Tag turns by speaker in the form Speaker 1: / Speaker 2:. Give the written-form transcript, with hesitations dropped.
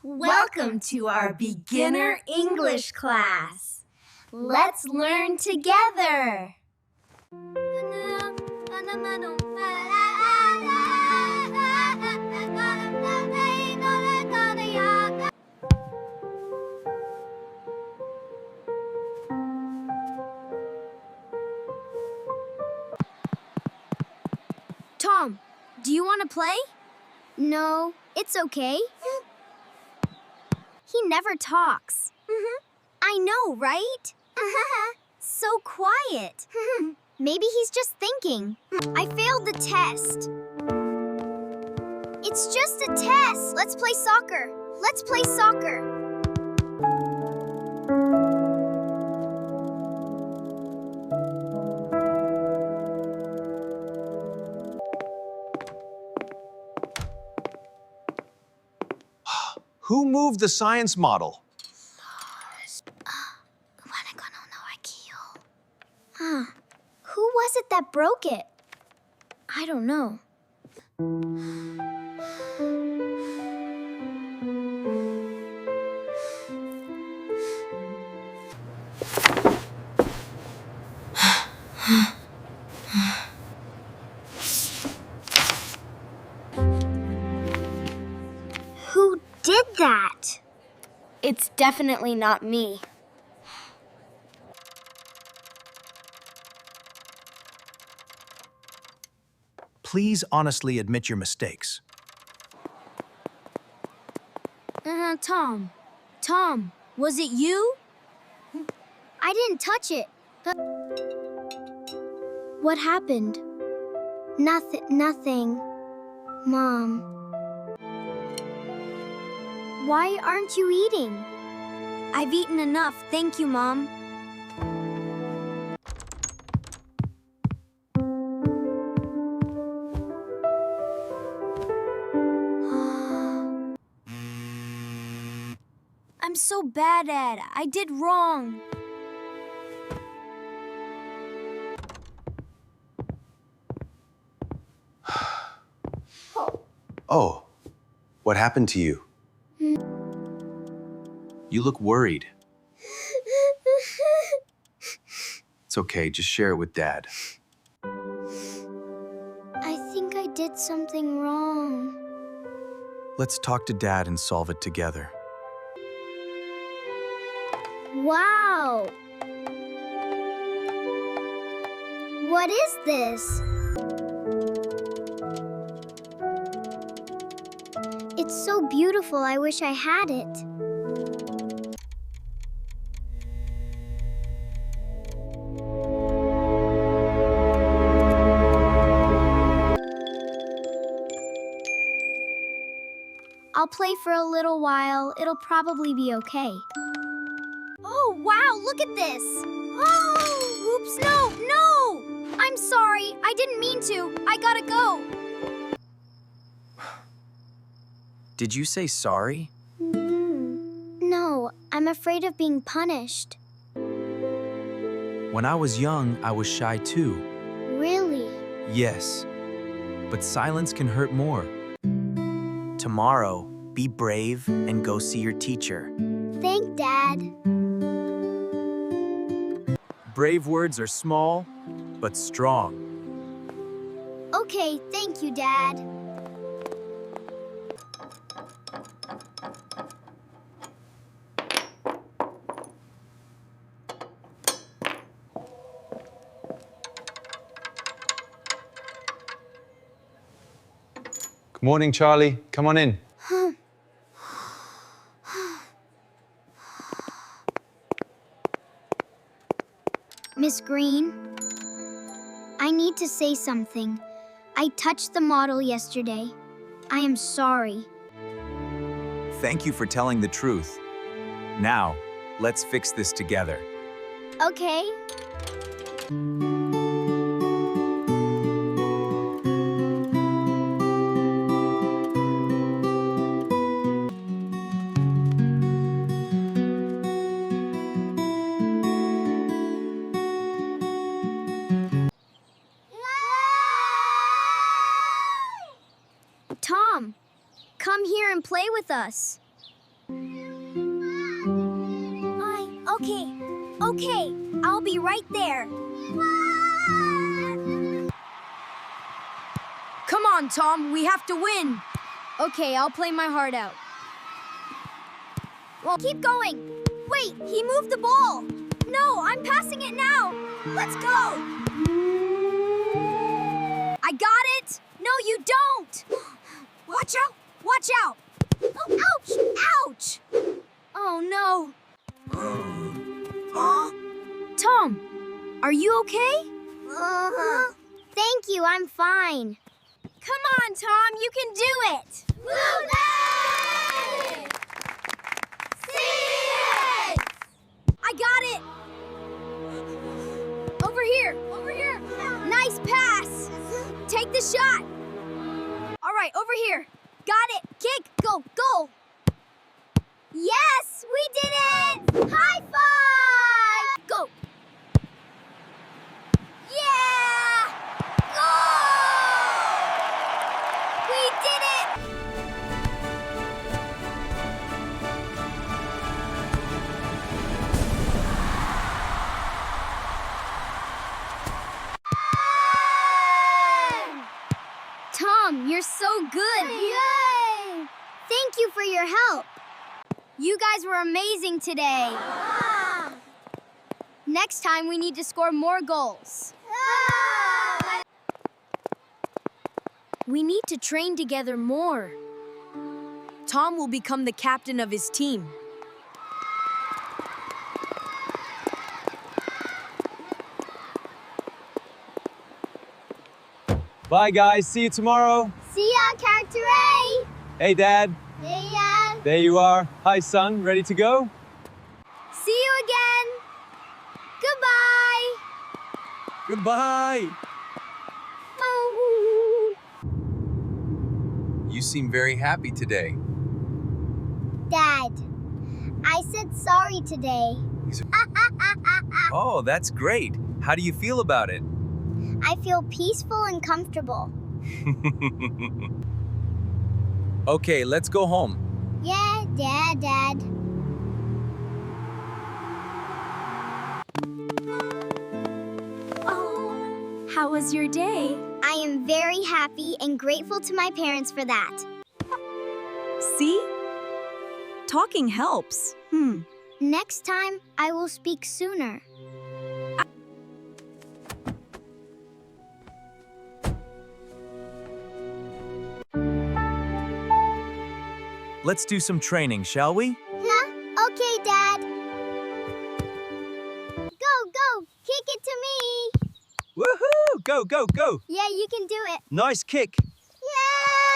Speaker 1: Welcome to our beginner English class. Let's learn together.
Speaker 2: Tom, do you want to play? No, it's okay. He never talks. I know, right? So quiet. Maybe he's just thinking. I failed the test. It's just a test. Let's play soccer. Let's play soccer.
Speaker 3: Who moved the science model?
Speaker 2: Who was it that broke it? I don't know. Who did that? It's definitely not me.
Speaker 3: Please honestly admit your mistakes.
Speaker 2: Tom. Tom, was it you? I didn't touch it. What happened? Nothing. Mom. Why aren't you eating? I've eaten enough, thank you, Mom. I'm so bad at it. I did wrong.
Speaker 3: Oh, what happened to you? You look worried. It's okay, just share it with Dad.
Speaker 2: I think I did something wrong.
Speaker 3: Let's talk to Dad and solve it together.
Speaker 2: Wow! What is this? It's so beautiful, I wish I had it. I'll play for a little while. It'll probably be okay. Oh, wow, look at this. Oh, oops, no. I'm sorry. I didn't mean to. I gotta go.
Speaker 3: Did you say sorry?
Speaker 2: No, I'm afraid of being punished.
Speaker 3: When I was young, I was shy too.
Speaker 2: Really?
Speaker 3: Yes, but silence can hurt more. Tomorrow, be brave and go see your teacher.
Speaker 2: Thanks, Dad.
Speaker 3: Brave words are small, but strong.
Speaker 2: Okay, thank you, Dad.
Speaker 4: Good morning, Charlie. Come on in.
Speaker 2: Miss Green, I need to say something. I touched the model yesterday. I am sorry.
Speaker 3: Thank you for telling the truth. Now, let's fix this together.
Speaker 2: Okay. Tom, come here and play with us. Okay, I'll be right there.
Speaker 1: Come on, Tom, we have to win.
Speaker 2: Okay, I'll play my heart out. Well, keep going. Wait, he moved the ball. No, I'm passing it now. Let's go. I got it. No, you don't. Watch out. Watch out. Oh, ouch. Ouch. Oh, no.
Speaker 1: Tom, are you okay?
Speaker 2: Thank you, I'm fine. Come on, Tom, you can do it. See it! I got it. Over here. Nice pass. Take the shot. All right, over here. Got it. Kick. Go. Yes, we did it. High five. Go. Yeah! Goal! We did it! Tom, you're so good. Yay! Thank you for your help. You guys were amazing today. Next time, we need to score more goals.
Speaker 1: We need to train together more. Tom will become the captain of his team.
Speaker 4: Bye, guys. See you tomorrow.
Speaker 2: See ya, Character A!
Speaker 4: Hey, Dad.
Speaker 2: See ya!
Speaker 4: There you are. Hi, son. Ready to go?
Speaker 2: See you again! Goodbye!
Speaker 3: Goodbye. You seem very happy today.
Speaker 2: Dad, I said sorry today.
Speaker 3: Oh, that's great. How do you feel about it?
Speaker 2: I feel peaceful and comfortable.
Speaker 3: Okay, let's go home.
Speaker 2: Yeah, Dad.
Speaker 1: How was your day?
Speaker 2: I am very happy and grateful to my parents for that.
Speaker 1: See? Talking helps.
Speaker 2: Next time, I will speak sooner.
Speaker 3: Let's do some training, shall we?
Speaker 2: Huh? Okay, Dad. Go. Kick it to me.
Speaker 3: Woohoo! Go!
Speaker 2: Yeah, you can do it.
Speaker 3: Nice kick.
Speaker 2: Yeah!